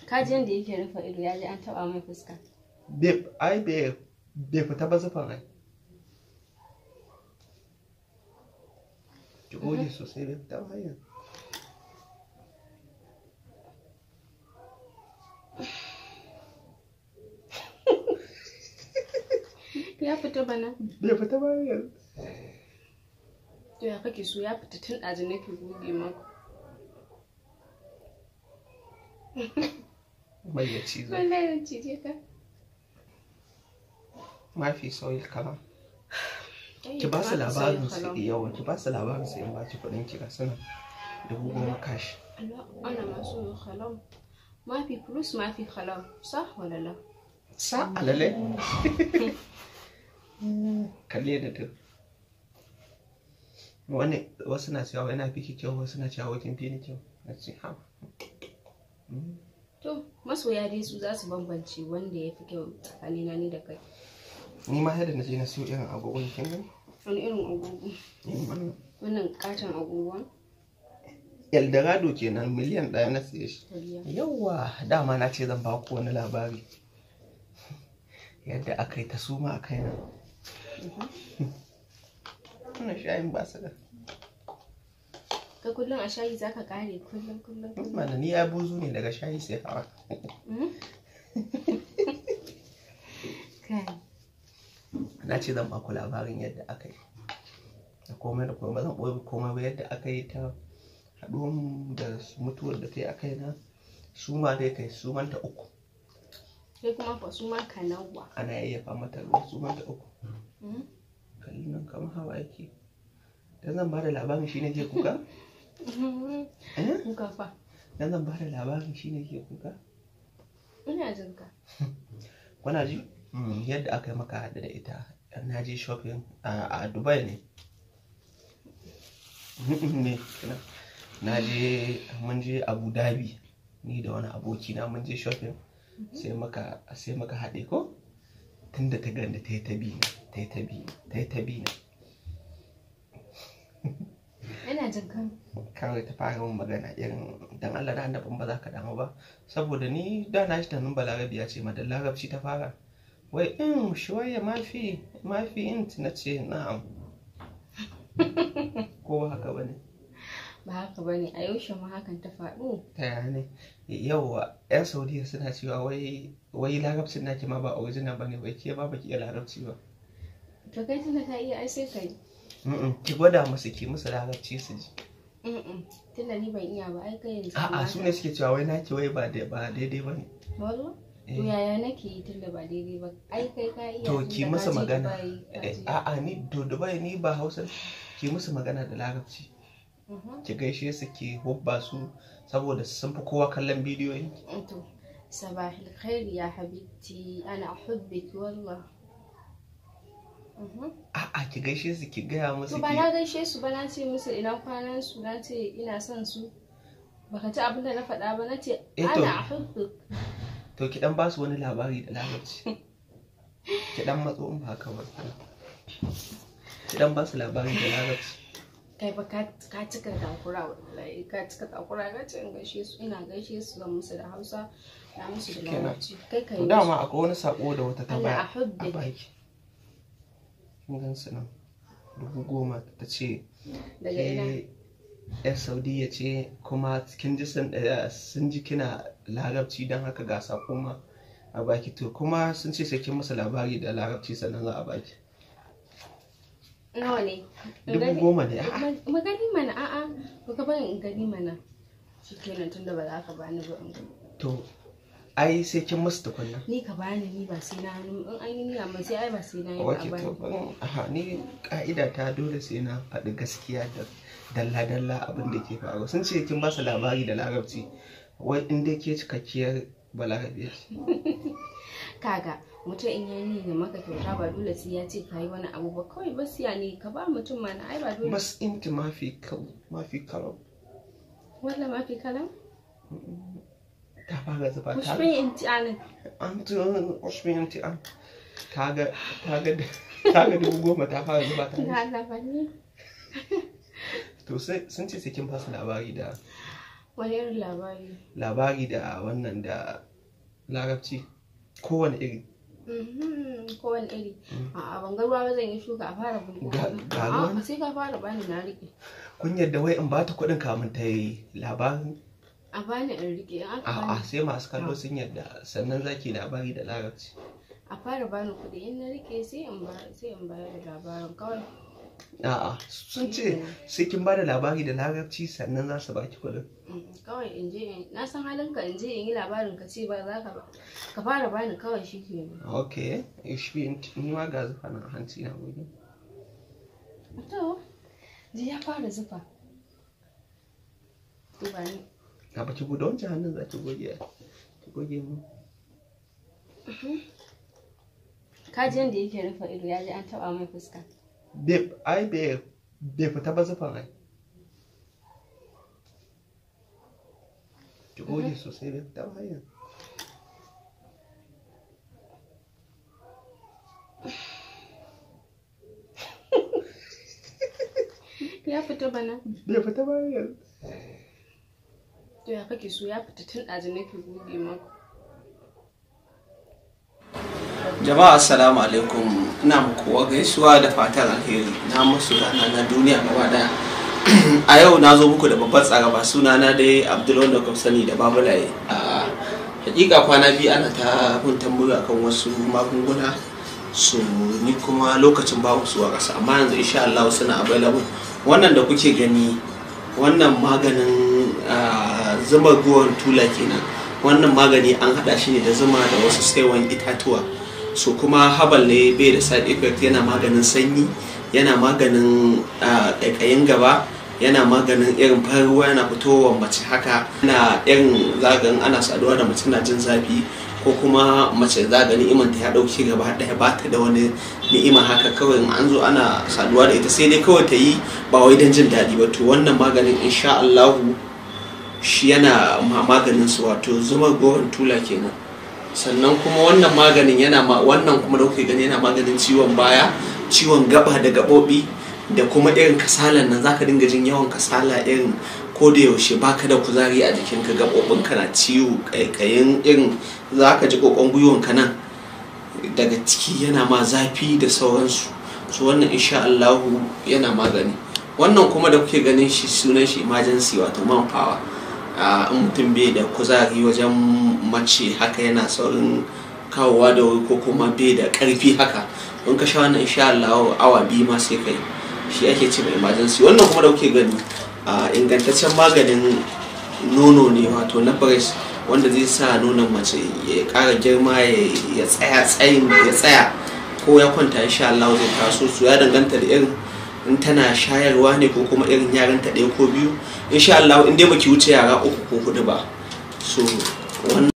Kaji yadda yake rufe ido ya ji an taba mai fuska. Bai fita ba zufan ai. Ki goge sosai bai fita ba yanzu. Ya fita bana? Bai fita ba yanzu. To ya kake so ya fita tun ɗazu nake goge maka. Mai ya cizo. Wallahi ya cije ka. Mafi sauyi kama. Ki ba su labarin su yawa, ki ba su labarin su in ba ki kuɗin ki ga suna 10,000 cash. أنا مسؤول خلاص ما في فلوس ما في خلاص صح ولا لا؟ Sa alale. Kalle da duk. Wani wasu na cewa ina fi ki kyau, wasu na cewa kin fi ni kyau. Na ce ha. To masoya dai su za su bambance wanda ya fi kyau tsakanina ni da kai. Ni ma yadda na je na siyo irin agogon kin gani? Wani irin agogo? Wannan katon agogon? Eldorado kenan miliyan 1 na siye shi. Yawwa dama na ce zan ba ku wani labari. Yadda aka yi ta suma a kaina. Wannan shayin ba su da. Ka kullum a shayi za ka kare kullum. Mana ni ya buzu ne daga shayi sai hawa. Na ce zan ba ku labarin yadda aka yi. Da komai da komai zan ɓoye komai ba yadda aka yi ta haɗuwan da mutuwar da ta yi a kaina. Suma dai kai sumanta 3. Sai kuma fa su ma ka nawa. Ana yayyafa mata ruwa sumanta 3. Kalli nan kamar hawa yake. Dan zan ba da labarin shi ne ke kuka? Kuka fa. Dan zan ba da labarin shi ne ke kuka? Ina jin ka. Kuna ji? Yadda aka yi maka haɗu da ita. Na je shopping a Dubai ne. Mun je Abu Dhabi. Ni da wani abokina mun je shopping. Sai muka haɗe ko? Tunda ta ganda ta yi ta bi na. Ina jin kan. Kawai ta fara min magana irin dan Allah da annabin ba za ka damu ba. Saboda ni da na shi tunanin Balarabiya ce ma da Larabci ta fara. Wai shuwaya mafi int na ce na'am. Ko haka bane? Ba haka bane, a yaushe ma hakan ta faɗo. Ta yaya ne? Yauwa 'yan Saudiya suna cewa wai larabcin naki ma ba original bane, wai ke ba baki iya larabci ba. To kai tunda ka iya ai sai kai. Ki gwada musu ki musu larabci su ji. Tunda ni ban iya ba ai kai yanzu. A'a su ne suke cewa wai naki wai ba daidai bane. Wallo? To yaya nake yi tunda ba daidai ba? Ai kai ka iya. To ki musu magana. A'a ni to Dubai ni ba Hausa. Ki musu magana da larabci. Ki gaishe su ki hubba su saboda sun fi kowa kallon bidiyoyin. To sabahil khair ya habibti ana uhibbiki wallah. A'a ki gaishe su ki gaya musu. To ba na gaishe su ba, na ce musu ina kwanan su, na ce ina son su. Baka ji abin da na faɗa ba, na ce ana uhibbik. To ki dan ba su wani labari da larabci. Ki dan matso in ba haka ba. Ki dan ba su labari da larabci. Kai ba ka cika takura wallahi, ka cika takura, na ce in gaishe su, ina gaishe su zan musu da Hausa, na musu da larabci. Kai kai. Dama akwai wani sako da wata ta baya a baki. Kin gan su nan 10,000 ta ce daga ina? Yan Saudiya ce kuma kin ji sun ji kina larabci don haka ga sako ma a baki, to kuma sun ce sai kin musu labari da larabci sannan za a baki. Nawa ne? 10,000 ne. Magani mana, a'a baka bani in gani mana. Shikenan tunda ba za ka bani ba in gani. To ai sai kin musu tukunna. Ni ka bani, ni ba sai na hannu in an yi niyya amma sai ai ba sai na yi ba. Wake to ni ka'ida ta dole sai na faɗi gaskiya da dalla-dalla abin da ke faruwa. Sun ce kin ba su labari da larabci, wai in dai ke cikakkiyar balarabiya ce. Kaga mutum in ya yi ya maka kyauta ba dole sai ya ce ka yi wani abu ba, kawai bas ya ne ka ba mutum mana, ai ba dole. Bas inti mafi kalam. Walla mafi kalam? Ta fara zuba ta. Ushmi inti anan. Ushmi inti an. Ta ga 10,000 ta fara zuba ta. Na labari. To sai sun ce sai kin ba su labari da Wani irin labari? Labari da wannan da larabci kowane iri. Kowane iri. A ban ga ruwa ba zan yi shuka a fara bunƙasa. Sai ka fara bani na rike. Kun yadda wai in ba ta kuɗin kamun ta yi labarin? A bani in rike. A'a sai masu kallo sun yadda sannan zaki labari da larabci. A fara bani kuɗi in na rike sai in bayar da labarin kawai. A'a sun ce sai kin bada labari da larabci sannan za su baki kuɗin. Kawai in je na san halinka in je in yi labarin ka ce ba za ka fara bani kawai shi ke nan. Ok, ni ma ga zufa na hanci na gobe. To, ji ya fara zufa. Duba ni. A baki guda wancan hannun za ki goge mu. Kaji yadda yake rufe ido ya ji an taɓa mai fuska. Ai bai fita ba zufan ai. Ki goge sosai bai fita ba hanyar. Ya fita bana? Bai fita ba hanyar. To ya kake so ya fita tun ɗazu nake goge maka. Jama'a assalamu alaikum, ina muku gaisuwa da fatan alheri na musu rana na duniya gaba daya. A yau na zo muku da babban tsaraba, sunana dai Abdul wanda kuka sani da Babulaye. Hakika kwana biyu ana ta mun tambaya akan wasu magunguna su ni kuma lokacin babu su a ƙasa, amma yanzu insha Allah suna available. Wannan da kuke gani wannan maganin zuma gowan tula kenan. Wannan magani an hada shi ne da zuma da wasu saiwan itatuwa. So kuma habal ne bai da side effect, yana maganin sanyi, yana maganin ƙaiƙayin gaba, yana maganin irin farin ruwa yana fitowa mace haka, yana irin zagan ana saduwa da mace na jin zafi ko kuma mace zaga ni'imanta ya dauke gaba daya ba ta da wani ni'ima haka, kawai an zo ana saduwa da ita sai dai kawai ta yi ba wai don jin daɗi ba. To wannan maganin insha Allah shi yana maganin su, wato zuma gowan tula kenan. Sannan kuma wannan maganin wannan kuma da kuke gani yana maganin ciwon baya, ciwon gaba da gabobi da kuma irin kasalan nan, zaka dinga jin yawan kasala irin ko da yaushe baka da kuzari a jikinka, gabobinka na ciwo, kaikayin irin zaka ji kokon gwiwanka nan daga ciki yana ma zafi da sauransu. So wannan insha Allah yana magani. Wannan kuma da kuke ganin shi sunan shi emergency, wato manpower. In mutum bai da kuzari wajen mace haka, yana saurin kawowa da wuri ko kuma bai da karfi haka, in ka sha wannan insha Allah awa biyu ma sai kai, shi ake ce mai emergency. Wannan kuma da kuke gani ingantaccen maganin nono ne, wato na breast, wanda zai sa nonon mace ya ƙara girma ya tsaya ko ya kwanta insha Allah zai taso. Su ya danganta da irin in tana shayarwa ne ko kuma irin yaranta ɗaya ko biyu insha Allah, in dai baki wuce yara 3 ko 4 ba. So wannan